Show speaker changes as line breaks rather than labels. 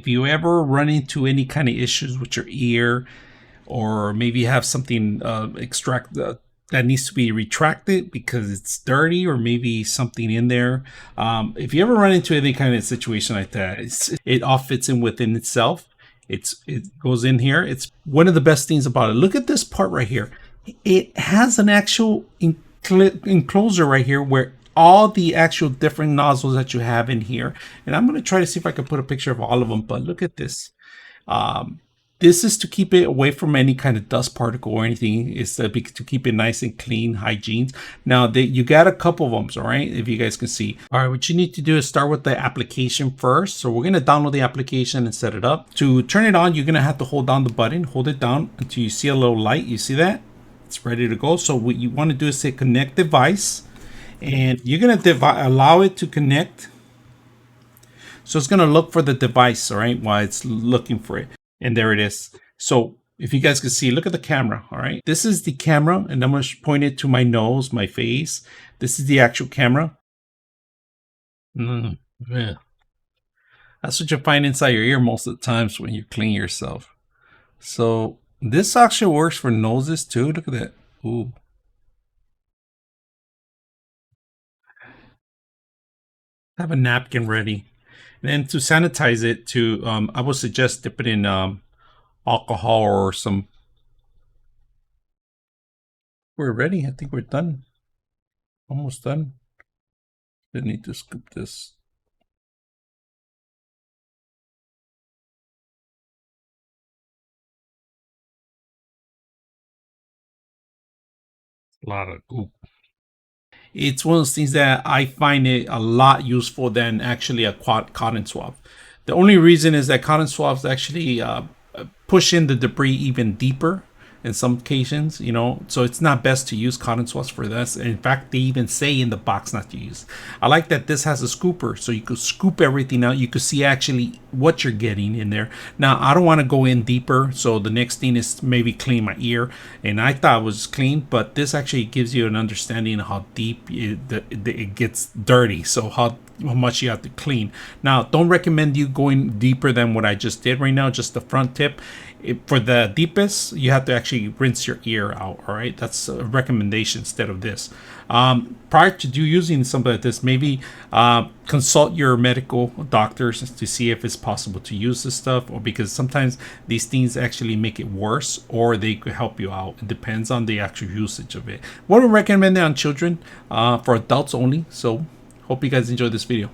If you ever run into any kind of issues with your ear, or maybe you have something that needs to be retracted because it's dirty, or maybe something in there. If you ever run into any kind of situation like that, it all fits in within itself. It goes in here. It's one of the best things about it. Look at this part right here. It has an actual enclosure right here where all the actual different nozzles that you have in here. And I'm going to try to see if I can put a picture of all of them, but look at this. This is to keep it away from any kind of dust particle or anything. It's to keep it nice and clean, hygiene. Now, you got a couple of them, all right, if you guys can see. All right, what you need to do is start with the application first. So we're going to download the application and set it up. To turn it on, you're going to have to hold down the button. Hold it down until you see a little light. You see that? It's ready to go. So what you want to do is say connect device. And you're going to allow it to connect. So it's going to look for the device, all right, while it's looking for it. And there it is. So if you guys can see, look at the camera, all right? This is the camera, and I'm going to point it to my nose, my face. This is the actual camera. Yeah. That's what you find inside your ear most of the times when you clean yourself. So this actually works for noses too. Look at that. Ooh. Have a napkin ready. And then to sanitize it, I would suggest dip it in alcohol or some. We're ready. I think we're done. Almost done. I need to scoop this. A lot of goop. It's one of those things that I find it a lot useful than actually a cotton swab. The only reason is that cotton swabs actually push in the debris even deeper in some occasions, you know, so it's not best to use cotton swabs for this. In fact, they even say in the box not to use. I like that this has a scooper, so you could scoop everything out. You could see actually what you're getting in there. Now, I don't want to go in deeper, so the next thing is maybe clean my ear, and I thought it was clean, but this actually gives you an understanding of how deep it gets dirty, so how much you have to clean. Now, don't recommend you going deeper than what I just did right now, just the front tip. For the deepest, you have to actually rinse your ear out, all right? That's a recommendation instead of this. Prior to using something like this, maybe consult your medical doctors to see if it's possible to use this stuff, or because sometimes these things actually make it worse, or they could help you out. It depends on the actual usage of it. Wouldn't recommend it on children, for adults only. So hope you guys enjoyed this video.